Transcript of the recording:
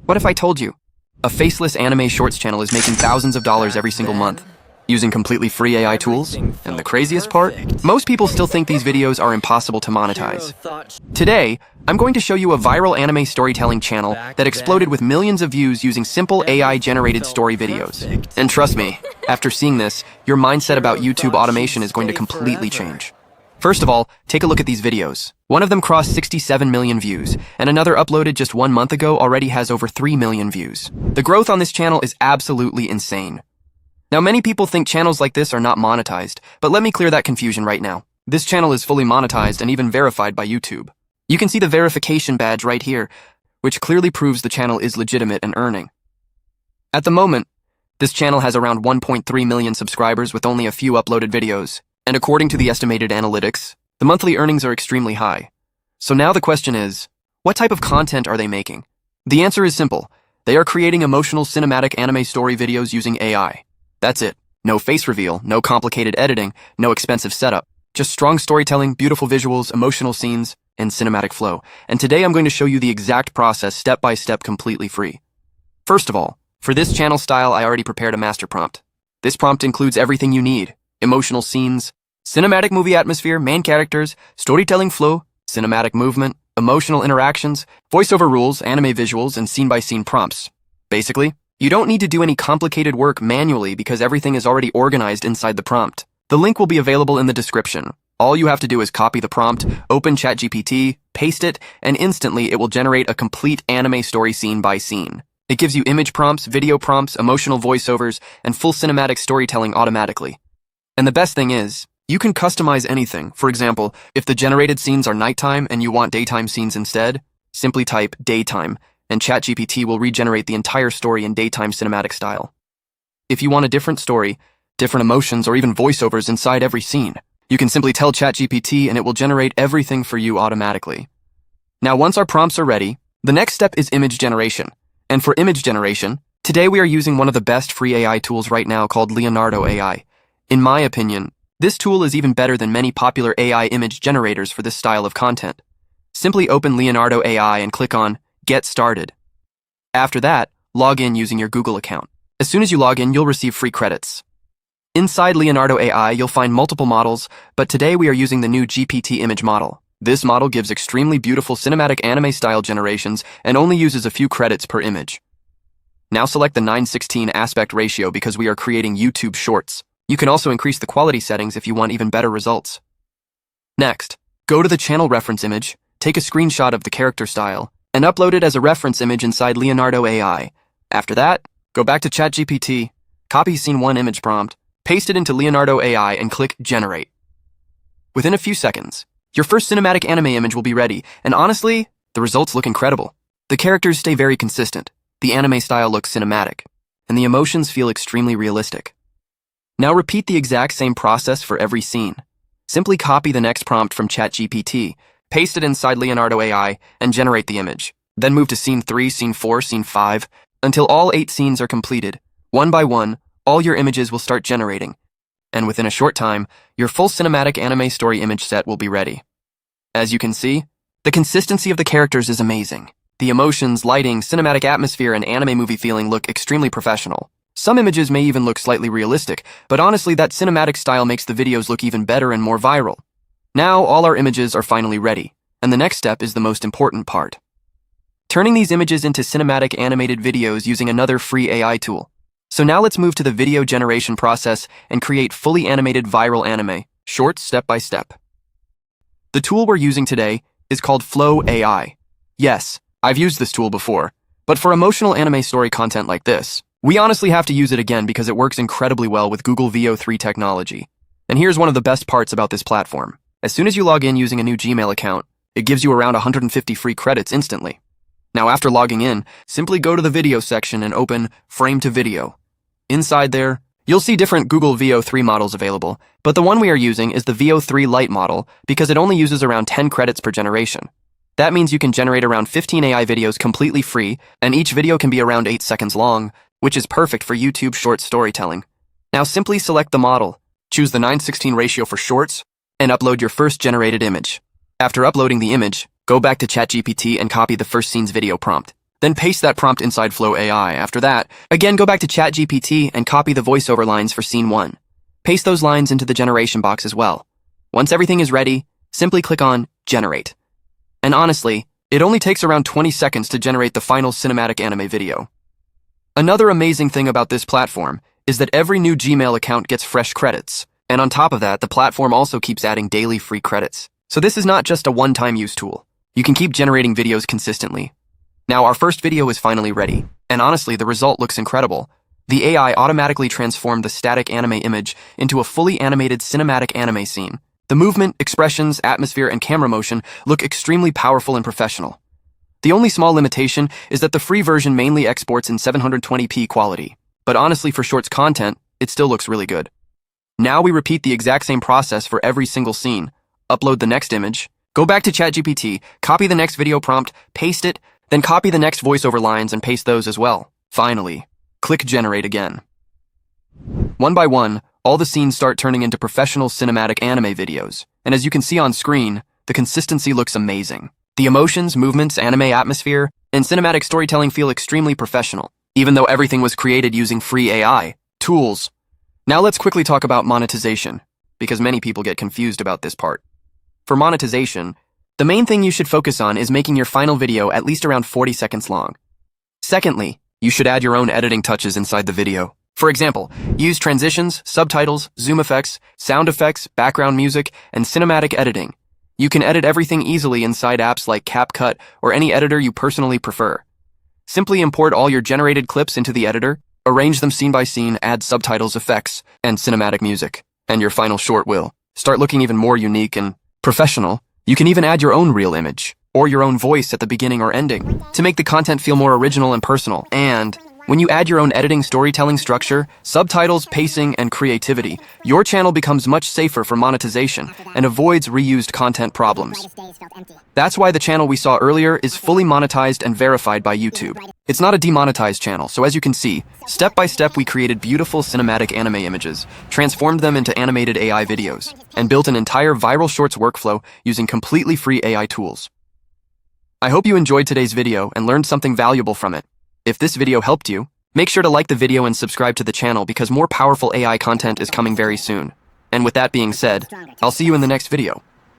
What if I told you? A Faceless anime shorts channel is making thousands of dollars every single month, using completely free AI tools. And the craziest part? Most people still think these videos are impossible to monetize. Today, I'm going to show you a viral anime storytelling channel that exploded with millions of views using simple AI-generated story videos. And trust me, after seeing this, your mindset about YouTube automation is going to completely change. First of all, take a look at these videos. One of them crossed 67 million views, and another uploaded just 1 month ago already has over 3 million views. The growth on this channel is absolutely insane. Now, many people think channels like this are not monetized, but let me clear that confusion right now. This channel is fully monetized and even verified by YouTube. You can see the verification badge right here, which clearly proves the channel is legitimate and earning. At the moment, this channel has around 1.3 million subscribers with only a few uploaded videos. And according to the estimated analytics, the monthly earnings are extremely high. So now the question is, what type of content are they making? The answer is simple. They are creating emotional cinematic anime story videos using AI. That's it. No face reveal, no complicated editing, no expensive setup. Just strong storytelling, beautiful visuals, emotional scenes, and cinematic flow. And today I'm going to show you the exact process step by step completely free. First of all, for this channel style, I already prepared a master prompt. This prompt includes everything you need: emotional scenes, cinematic movie atmosphere, main characters, storytelling flow, cinematic movement, emotional interactions, voiceover rules, anime visuals, and scene-by-scene prompts. Basically, you don't need to do any complicated work manually because everything is already organized inside the prompt. The link will be available in the description. All you have to do is copy the prompt, open ChatGPT, paste it, and instantly it will generate a complete anime story scene by scene. It gives you image prompts, video prompts, emotional voiceovers, and full cinematic storytelling automatically. And the best thing is, you can customize anything. For example, if the generated scenes are nighttime and you want daytime scenes instead, simply type daytime, and ChatGPT will regenerate the entire story in daytime cinematic style. If you want a different story, different emotions, or even voiceovers inside every scene, you can simply tell ChatGPT and it will generate everything for you automatically. Now, once our prompts are ready, the next step is image generation. And for image generation, today we are using one of the best free AI tools right now called Leonardo AI. In my opinion, this tool is even better than many popular AI image generators for this style of content. Simply open Leonardo AI and click on Get Started. After that, log in using your Google account. As soon as you log in, you'll receive free credits. Inside Leonardo AI, you'll find multiple models, but today we are using the new GPT image model. This model gives extremely beautiful cinematic anime style generations and only uses a few credits per image. Now select the 9:16 aspect ratio because we are creating YouTube shorts. You can also increase the quality settings if you want even better results. Next, go to the channel reference image, take a screenshot of the character style, and upload it as a reference image inside Leonardo AI. After that, go back to ChatGPT, copy scene 1 image prompt, paste it into Leonardo AI, and click Generate. Within a few seconds, your first cinematic anime image will be ready, and honestly, the results look incredible. The characters stay very consistent, the anime style looks cinematic, and the emotions feel extremely realistic. Now repeat the exact same process for every scene. Simply copy the next prompt from ChatGPT, paste it inside Leonardo AI, and generate the image. Then move to scene 3, scene 4, scene 5, until all 8 scenes are completed. One by one, all your images will start generating, and within a short time, your full cinematic anime story image set will be ready. As you can see, the consistency of the characters is amazing. The emotions, lighting, cinematic atmosphere, and anime movie feeling look extremely professional. Some images may even look slightly realistic, but honestly, that cinematic style makes the videos look even better and more viral. Now, all our images are finally ready, and the next step is the most important part: turning these images into cinematic animated videos using another free AI tool. So now let's move to the video generation process and create fully animated viral anime, shorts step by step. The tool we're using today is called Flow AI. Yes, I've used this tool before, but for emotional anime story content like this, we honestly have to use it again because it works incredibly well with Google Veo 3 technology. And here's one of the best parts about this platform. As soon as you log in using a new Gmail account, it gives you around 150 free credits instantly. Now, after logging in, simply go to the video section and open Frame to Video. Inside there, you'll see different Google Veo 3 models available, but the one we are using is the Veo 3 Lite model because it only uses around 10 credits per generation. That means you can generate around 15 AI videos completely free, and each video can be around 8 seconds long, which is perfect for YouTube short storytelling. Now simply select the model, choose the 9:16 ratio for shorts, and upload your first generated image. After uploading the image, go back to ChatGPT and copy the first scene's video prompt. Then paste that prompt inside Flow AI. After that, again go back to ChatGPT and copy the voiceover lines for scene 1. Paste those lines into the generation box as well. Once everything is ready, simply click on Generate. And honestly, it only takes around 20 seconds to generate the final cinematic anime video. Another amazing thing about this platform is that every new Gmail account gets fresh credits. And on top of that, the platform also keeps adding daily free credits. So this is not just a one-time use tool. You can keep generating videos consistently. Now, our first video is finally ready, and honestly, the result looks incredible. The AI automatically transformed the static anime image into a fully animated cinematic anime scene. The movement, expressions, atmosphere, and camera motion look extremely powerful and professional. The only small limitation is that the free version mainly exports in 720p quality, but honestly, for Shorts content, it still looks really good. Now we repeat the exact same process for every single scene. Upload the next image, go back to ChatGPT, copy the next video prompt, paste it, then copy the next voiceover lines and paste those as well. Finally, click Generate again. One by one, all the scenes start turning into professional cinematic anime videos. And as you can see on screen, the consistency looks amazing. The emotions, movements, anime atmosphere, and cinematic storytelling feel extremely professional, even though everything was created using free AI tools. Now let's quickly talk about monetization, because many people get confused about this part. For monetization, the main thing you should focus on is making your final video at least around 40 seconds long. Secondly, you should add your own editing touches inside the video. For example, use transitions, subtitles, zoom effects, sound effects, background music, and cinematic editing. You can edit everything easily inside apps like CapCut or any editor you personally prefer. Simply import all your generated clips into the editor, arrange them scene by scene, add subtitles, effects, and cinematic music, and your final short will start looking even more unique and professional. You can even add your own real image or your own voice at the beginning or ending to make the content feel more original and personal. And when you add your own editing, storytelling structure, subtitles, pacing, and creativity, your channel becomes much safer for monetization and avoids reused content problems. That's why the channel we saw earlier is fully monetized and verified by YouTube. It's not a demonetized channel, so as you can see, step by step we created beautiful cinematic anime images, transformed them into animated AI videos, and built an entire viral shorts workflow using completely free AI tools. I hope you enjoyed today's video and learned something valuable from it. If this video helped you, make sure to like the video and subscribe to the channel because more powerful AI content is coming very soon. And with that being said, I'll see you in the next video.